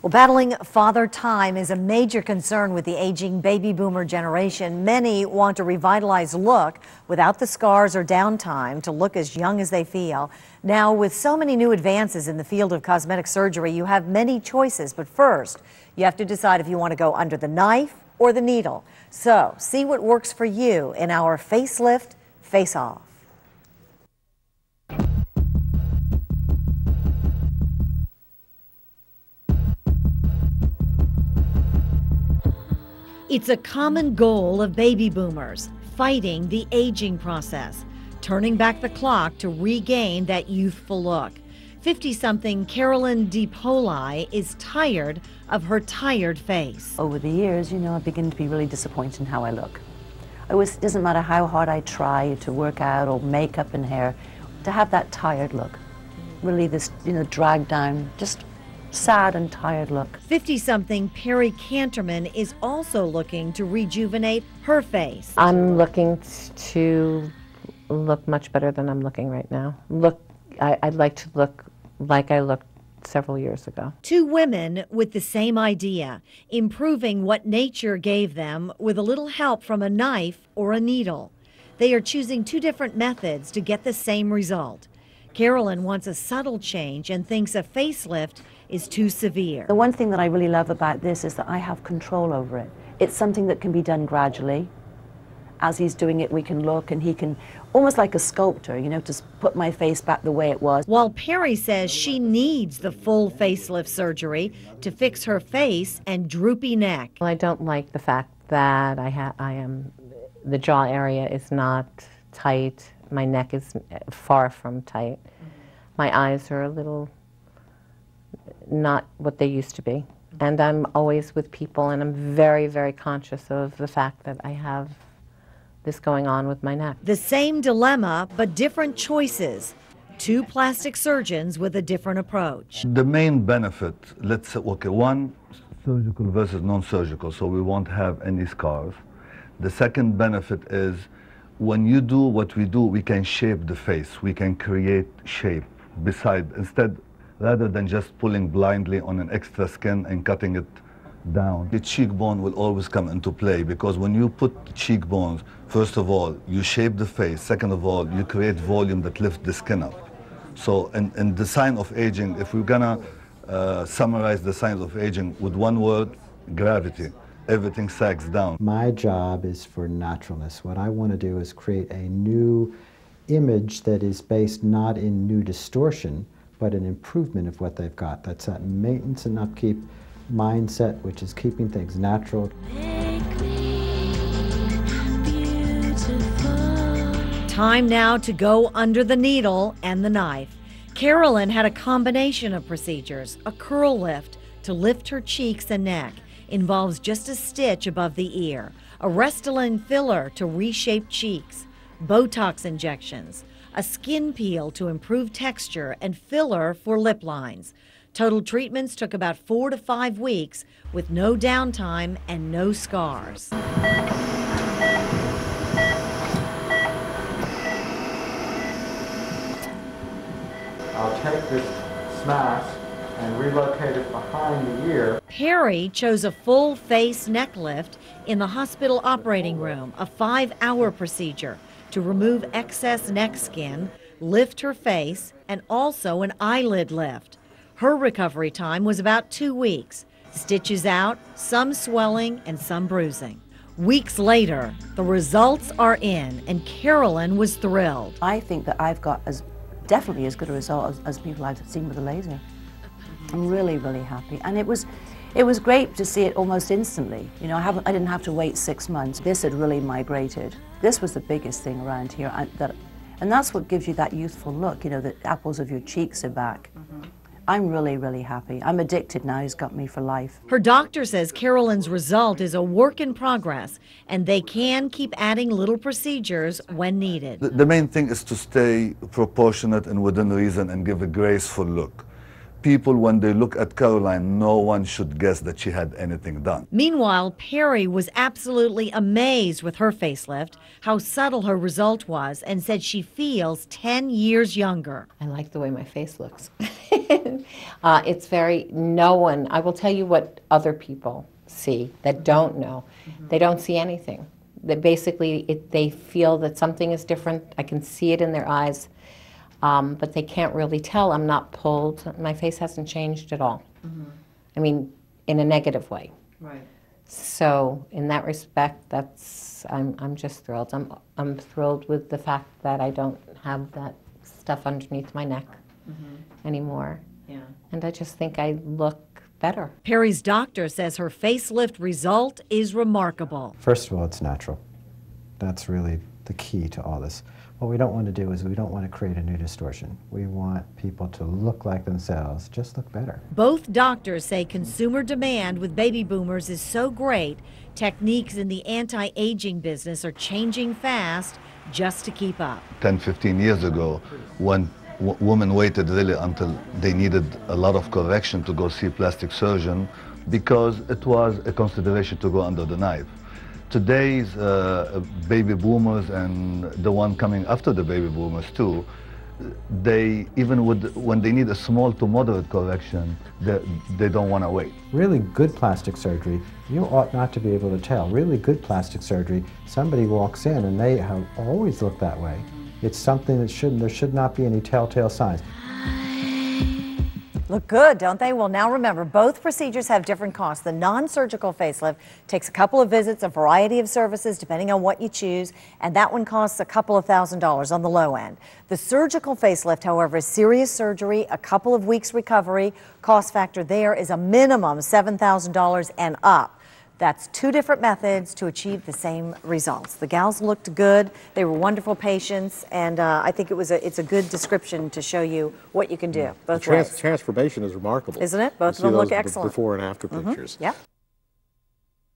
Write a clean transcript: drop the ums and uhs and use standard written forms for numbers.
Well, battling father time is a major concern with the aging baby boomer generation. Many want a revitalized look without the scars or downtime to look as young as they feel. Now, with so many new advances in the field of cosmetic surgery, you have many choices. But first, you have to decide if you want to go under the knife or the needle. So, see what works for you in our Facelift Face Off. It's a common goal of baby boomers, fighting the aging process, turning back the clock to regain that youthful look. 50-something Carolyn DePoli is tired of her tired face. Over the years, I begin to be really disappointed in how I look. It doesn't matter how hard I try to work out or makeup and hair, to have that tired look. Really this, dragged down, just sad and tired look. 50-something Perry Canterman is also looking to rejuvenate her face. I'm looking to look much better than I'm looking right now. I'd like to look like I looked several years ago. Two women with the same idea, improving what nature gave them with a little help from a knife or a needle. They are choosing two different methods to get the same result. Carolyn wants a subtle change and thinks a facelift is too severe. The one thing that I really love about this is that I have control over it. It's something that can be done gradually. As he's doing it, we can look and he can, almost like a sculptor, just put my face back the way it was. While Perry says she needs the full facelift surgery to fix her face and droopy neck. Well, I don't like the fact that the jaw area is not tight. My neck is far from tight. My eyes are a little not what they used to be. And I'm always with people, and I'm very, very conscious of the fact that I have this going on with my neck. The same dilemma, but different choices. Two plastic surgeons with a different approach. The main benefit, let's say, one, surgical versus non-surgical, so we won't have any scars. The second benefit is when you do what we do, we can shape the face. We can create shape rather than just pulling blindly on an extra skin and cutting it down. The cheekbone will always come into play, because when you put cheekbones, first of all, you shape the face. Second of all, you create volume that lifts the skin up. So, and the sign of aging, if we're gonna summarize the signs of aging with one word, gravity. Everything sags down. My job is for naturalness. What I want to do is create a new image that is based not in new distortion, but an improvement of what they've got. That's that maintenance and upkeep mindset, which is keeping things natural. Time now to go under the needle and the knife. Carolyn had a combination of procedures. A curl lift to lift her cheeks and neck. Involves just a stitch above the ear. A Restylane filler to reshape cheeks. Botox injections. A skin peel to improve texture, and filler for lip lines. Total treatments took about 4 to 5 weeks with no downtime and no scars. I'll take this mask and relocate it behind the ear. Perry chose a full face neck lift in the hospital operating room, a 5-hour procedure to remove excess neck skin, lift her face, and also an eyelid lift. Her recovery time was about 2 weeks. Stitches out, some swelling, and some bruising. Weeks later, the results are in, and Carolyn was thrilled. I think that I've got definitely as good a result as people I've seen with the laser. I'm really, really happy. And it was great to see it almost instantly. I didn't have to wait 6 months. This had really migrated. This was the biggest thing around here. And that's what gives you that youthful look, the apples of your cheeks are back. I'm really, really happy. I'm addicted now. He's got me for life. Her doctor says Carolyn's result is a work in progress, and they can keep adding little procedures when needed. The main thing is to stay proportionate and within reason and give a graceful look. people, when they look at Caroline, no one should guess that she had anything done. Meanwhile, Perry was absolutely amazed with her facelift, how subtle her result was, and said she feels 10 years younger. I like the way my face looks. It's very, I will tell you what other people see that don't know. They don't see anything. They basically, they feel that something is different. I can see it in their eyes, but they can't really tell. I'm not pulled. My face hasn't changed at all. I mean, in a negative way. Right. So in that respect, I'm just thrilled. I'm thrilled with the fact that I don't have that stuff underneath my neck anymore. Yeah. And I just think I look better. Perry's doctor says her facelift result is remarkable. First of all, it's natural. That's really the key to all this. What we don't want to do is we don't want to create a new distortion. We want people to look like themselves, just look better. Both doctors say consumer demand with baby boomers is so great, techniques in the anti-aging business are changing fast just to keep up. 10, 15 years ago, when women waited really until they needed a lot of correction to go see a plastic surgeon because it was a consideration to go under the knife. Today's baby boomers and the one coming after the baby boomers too, they even when they need a small to moderate correction, they don't want to wait. Really good plastic surgery, you ought not to be able to tell. Really good plastic surgery, somebody walks in and they have always looked that way. It's something that there should not be any telltale signs. Look good, don't they? Well, now remember, both procedures have different costs. The non-surgical facelift takes a couple of visits, a variety of services, depending on what you choose, and that one costs a couple of $1,000s on the low end. The surgical facelift, however, is serious surgery, a couple of weeks recovery. Cost factor there is a minimum $7,000 and up. That's two different methods to achieve the same results. The gals looked good. They were wonderful patients, and I think it's a good description to show you what you can do both ways. Transformation is remarkable. Isn't it? Both of them look excellent. Before and after pictures. Yep.